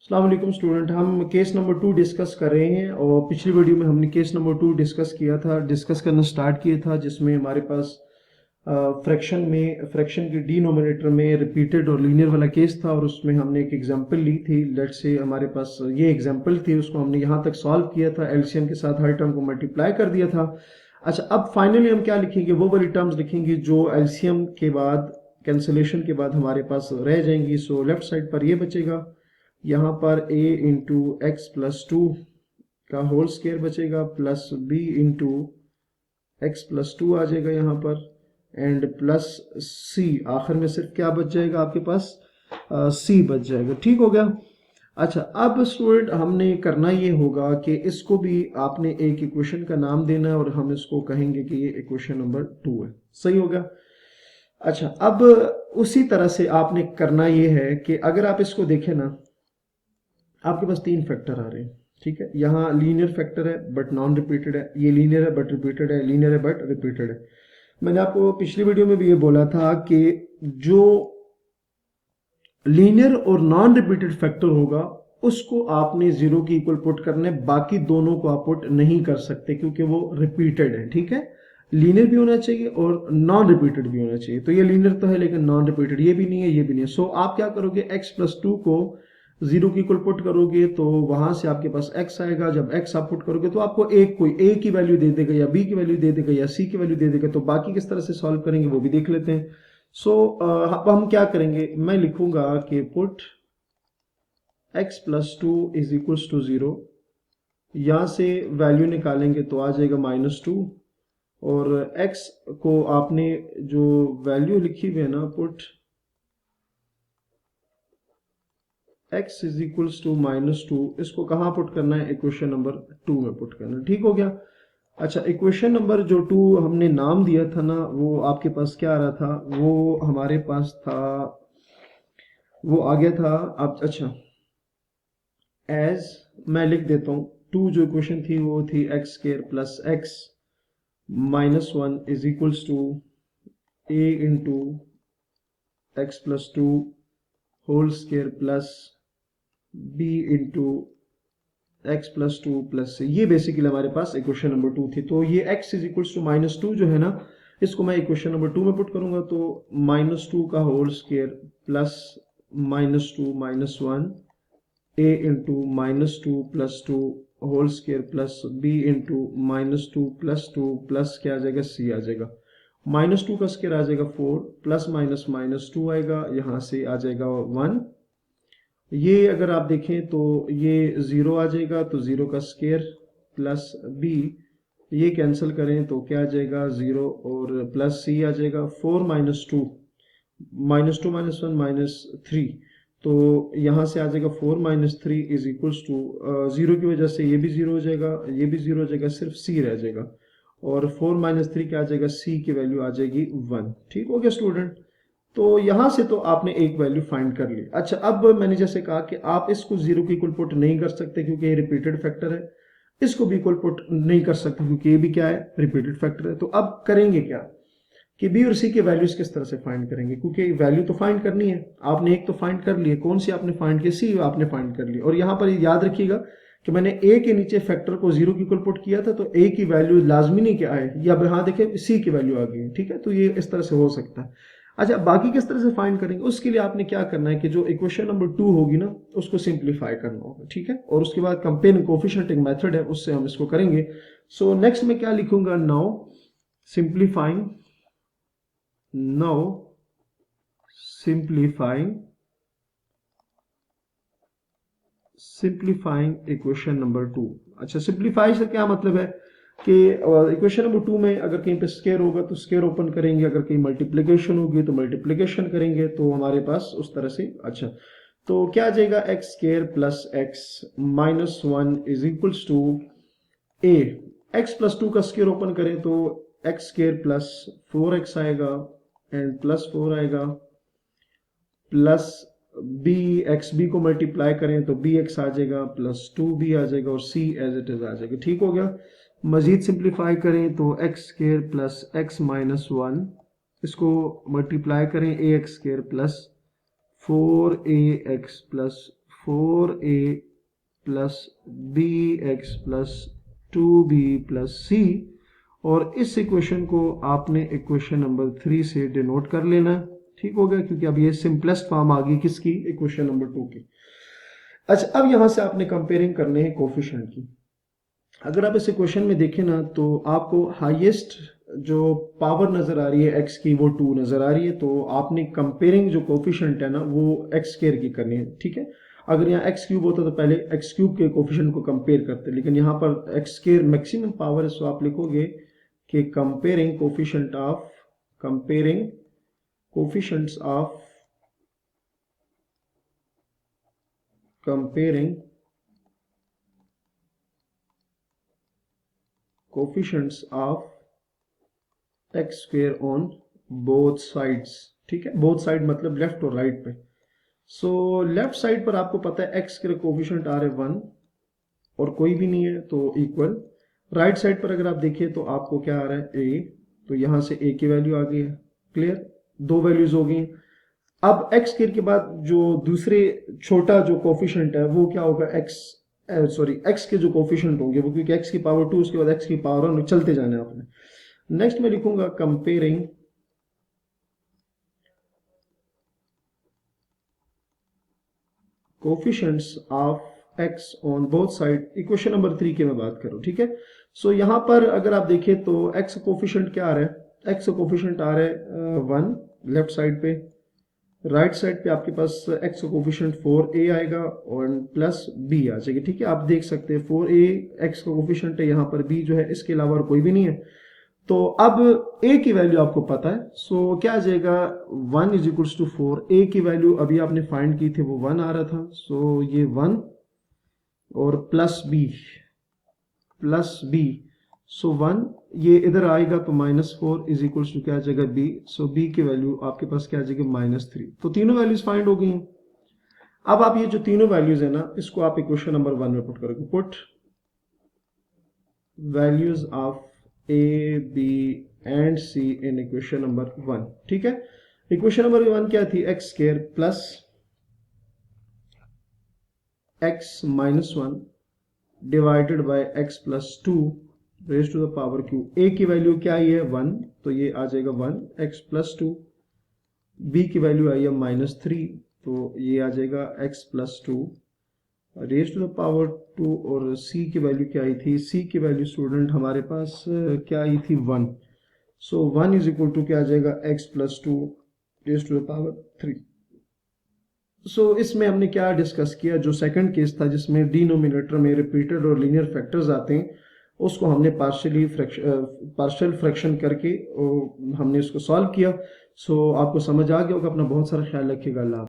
अस्सलाम वालेकुम स्टूडेंट, हम केस नंबर 2 डिस्कस कर रहे हैं और पिछली वीडियो में हमने केस नंबर 2 डिस्कस करना स्टार्ट किया था, जिसमें हमारे पास फ्रैक्शन के डिनोमिनेटर में रिपीटेड और लीनियर वाला केस था और उसमें हमने एक एग्जांपल ली थी। लेट्स से हमारे पास ये एग्जांपल थी, उसको हमने यहाँ तक सॉल्व किया था, एलसीएम के साथ हर टर्म को मल्टीप्लाई कर दिया था। अच्छा, अब फाइनली हम क्या लिखेंगे, वो वाली टर्म्स लिखेंगे जो एलसीएम के बाद, कैंसिलेशन के बाद हमारे पास रह जाएंगी। सो लेफ्ट साइड पर ये बचेगा, यहाँ पर a into x plus two का होल स्केयर बचेगा, plus b into x plus two आ जाएगा यहाँ पर, एंड प्लस c आखिर में सिर्फ क्या बच जाएगा आपके पास, c बच जाएगा। ठीक हो गया। अच्छा, अब स्टूडेंट हमने करना ये होगा कि इसको भी आपने एक इक्वेशन का नाम देना है और हम इसको कहेंगे कि ये इक्वेशन नंबर 2 है। सही हो गया। अच्छा, अब उसी तरह से आपने करना ये है कि अगर आप इसको देखें ना, आपके पास तीन फैक्टर आ रहे हैं। ठीक है, यहाँ लीनियर फैक्टर है बट नॉन रिपीटेड है, ये लीनियर है बट रिपीटेड है, लीनियर है बट रिपीटेड है। मैंने आपको पिछली वीडियो में भी ये बोला था कि जो लीनियर और नॉन रिपीटेड फैक्टर होगा उसको आपने जीरो की इक्वल पुट करने, बाकी दोनों को आप पुट नहीं कर सकते क्योंकि वो रिपीटेड है। ठीक है, लीनियर भी होना चाहिए और नॉन रिपीटेड भी होना चाहिए। तो ये लीनियर तो है लेकिन नॉन रिपीटेड ये भी नहीं है, ये भी नहीं है। सो आप क्या करोगे, x प्लस टू को जीरो की इक्वल पुट करोगे तो वहां से आपके पास x आएगा। जब x आप पुट करोगे तो आपको एक कोई a की वैल्यू दे देगा या b की वैल्यू दे देगा या c की वैल्यू दे देगा। तो बाकी किस तरह से सॉल्व करेंगे वो भी देख लेते हैं। सो अब हम क्या करेंगे, मैं लिखूंगा कि put x plus two is equals to zero, यहां से वैल्यू निकालेंगे तो आ जाएगा -2, और x को आपने जो वैल्यू लिखी हुई है ना, put x is equals to -2, इसको कहाँ पुट करना है, इक्वेशन नंबर 2 में पुट करना है। ठीक हो गया। अच्छा, इक्वेशन नंबर जो 2 हमने नाम दिया था ना, वो आपके पास क्या आ रहा था, वो हमारे पास था, वो आ गया था। अब अच्छा, एज मैं लिख देता हूँ, 2 जो इक्वेशन थी वो थी x square plus x minus 1 is equals to a into x plus two whole square plus b into x plus two plus, ये बेसिकली हमारे पास इक्वेशन नंबर 2 थी। तो ये x इज इक्वल्स टू -2 जो है ना, इसको मैं इक्वेशन नंबर 2 में पुट करूंगा तो -2 का whole square plus -2 -1 a into -2 plus 2 whole square plus b into -2 plus 2 plus क्या आ जाएगा, c आ जाएगा। -2 का स्क्वायर आ जाएगा 4, प्लस माइनस -2 आएगा, यहाँ से आ जाएगा 1। ये अगर आप देखें तो ये 0 आ जाएगा, तो 0 का स्क्वायर प्लस b, ये कैंसिल करें तो क्या आ जाएगा 0, और प्लस c आ जाएगा। 4 -2 -2 -1 -3, तो यहाँ से आ जाएगा 4 -3 इज इक्वल्स टू 0 की वजह से ये भी 0 हो जाएगा, ये भी 0 हो जाएगा, सिर्फ c रह जाएगा, और 4 -3 क्या आ जाएगा, c की वैल्यू आ जाएगी 1। ठीक हो गया स्टूडेंट। तो यहां से तो आपने एक वैल्यू फाइंड कर ली। अच्छा, अब मैंने जैसे कहा कि आप इसको जीरो की इक्वल पुट नहीं कर सकते क्योंकि ये रिपीटेड फैक्टर है, इसको भी इक्वल पुट नहीं कर सकते क्योंकि ये भी क्या है, रिपीटेड फैक्टर है। तो अब करेंगे क्या कि बी और सी के वैल्यूज किस तरह से फाइंड करेंगे, क्योंकि वैल्यू तो फाइंड करनी है। आपने एक तो फाइंड कर ली है, कौन सी आपने फाइंड की, सी आपने फाइंड कर ली। और यहां पर याद रखिएगा कि मैंने ए के नीचे फैक्टर को जीरो की इक्वल पुट किया था, तो ए की वैल्यू लाजमी नहीं क्या आए, या यहां देखें सी की वैल्यू आ गई। ठीक है, तो ये इस तरह से हो सकता है। अच्छा, बाकी किस तरह से फाइंड करेंगे, उसके लिए आपने क्या करना है कि जो इक्वेशन नंबर 2 होगी ना, उसको सिंप्लीफाई करना होगा। ठीक है, और उसके बाद कंपेयरिंग कोफिशिएंट एक मेथड है, उससे हम इसको करेंगे। सो नेक्स्ट में क्या लिखूंगा, now simplifying, now simplifying equation number 2। अच्छा, सिंप्लीफाई से क्या मतलब है कि इक्वेशन नंबर 2 में अगर कहीं पे स्क्वायर होगा तो स्क्वायर ओपन करेंगे, अगर कहीं मल्टीप्लिकेशन होगी तो मल्टीप्लिकेशन करेंगे, तो हमारे पास उस तरह से। अच्छा, तो क्या आ जाएगा, x square plus x minus 1 is equals to a, x plus 2 का स्क्वायर ओपन करें तो एक्स स्क्वायर प्लस 4x आएगा, एंड प्लस 4 आएगा, प्लस बी, एक्स बी को मल्टीप्लाई करें तो बी एक्स आ जाएगा, प्लस 2b आ जाएगा, और c एज इट इज आ जाएगा। ठीक हो गया। मजीद सिंप्लीफाई करें तो x square plus x minus 1, इसको मल्टीप्लाई करें a x square plus 4ax plus 4a plus b x plus 2b plus c, और इस इक्वेशन को आपने इक्वेशन नंबर 3 से डिनोट कर लेना है। ठीक हो गया, क्योंकि अब ये सिंपलेस्ट फॉर्म आ गई किसकी, इक्वेशन नंबर 2 की। अच्छा, अब यहां से आपने कंपेयरिंग करने हैं कोफिशिएंट की। अगर आप इस इक्वेशन में देखें ना तो आपको हाईएस्ट जो पावर नजर आ रही है एक्स की वो 2 नजर आ रही है, तो आपने कंपेयरिंग जो कोफिशिएंट है ना वो एक्स स्क्वायर की करनी है। ठीक है, अगर यहाँ एक्स क्यूब होता तो पहले एक्स क्यूब के कोफिशिएंट को कंपेयर करते, लेकिन यहाँ पर एक्स स्क्वायर मैक्सिमम पावर है, सो आप लिखोगे कि comparing coefficient of comparing coefficients of comparing coefficients of x square on both sides। ठीक है, both side मतलब लेफ्ट और राइट पे। सो लेफ्ट साइड पर आपको पता है x के कोफिशिएंट आ रहे 1 और कोई भी नहीं है तो इक्वल। राइट साइड पर अगर आप देखिए तो आपको क्या आ रहा है a, तो यहां से a की वैल्यू आ गई है। क्लियर, दो वैल्यूज हो गई। अब x स्क्वायर के बाद जो दूसरे छोटा जो कोफिशिएंट है वो क्या होगा, x के जो कोफिशिएंट होंगे वो, क्योंकि x की पावर 2 उसके बाद x की पावर 1 चलते जाना है आपने। नेक्स्ट मैं लिखूंगा comparing coefficients of x on both side. Equation number 3 की मैं बात करूं। ठीक है, सो यहां पर अगर आप देखें तो x कोफिशिएंट क्या आ रहा है, x कोफिशिएंट आ रहा है 1 लेफ्ट साइड पे। राइट साइड पे आपके पास x का कोफिशिएंट 4a आएगा और प्लस b आ जाएगी। ठीक है, आप देख सकते हैं 4a x का कोफिशिएंट है, यहाँ पर b जो है इसके अलावा और कोई भी नहीं है। तो अब a की वैल्यू आपको पता है, सो क्या आ जाएगा 1 इज इक्वल्स टू 4। a की वैल्यू अभी आपने फाइंड की थी वो 1 आ रहा था, सो ये 1 और प्लस b, सो 1 ये इधर आएगा तो -4 इज इक्वल्स टू क्या आ जाएगा b। सो b की वैल्यू आपके पास क्या आ जाएगी -3। तो तीनों वैल्यूज फाइंड हो गई हैं। अब आप ये जो तीनों वैल्यूज है ना इसको आप इक्वेशन नंबर 1 में पुट करोगे। Put values of a b and c in equation number 1। ठीक है, इक्वेशन नंबर 1 क्या थी, x square plus x minus 1 divided by x plus 2 raise to the power q। a की वैल्यू क्या आई है 1, तो ये आ जाएगा 1 x प्लस 2। b की वैल्यू आई है -3, तो ये आ जाएगा x plus 2 raise to the power 2। और c की वैल्यू क्या आई थी, c की वैल्यू स्टूडेंट हमारे पास क्या आई थी 1। सो 1 इज इक्वल टू क्या आ जाएगा x plus 2 raise to the power 3। So इसमें हमने क्या डिस्कस किया, जो सेकंड केस था जिसमें डिनोमिनेटर में रिपीटेड और लीनियर फैक्टर्स आते हैं, उसको हमने पार्शियल फ्रैक्शन करके हमने उसको सॉल्व किया। सो आपको समझ आ गया होगा। अपना बहुत सारा ख्याल रखिएगा। अल्लाह।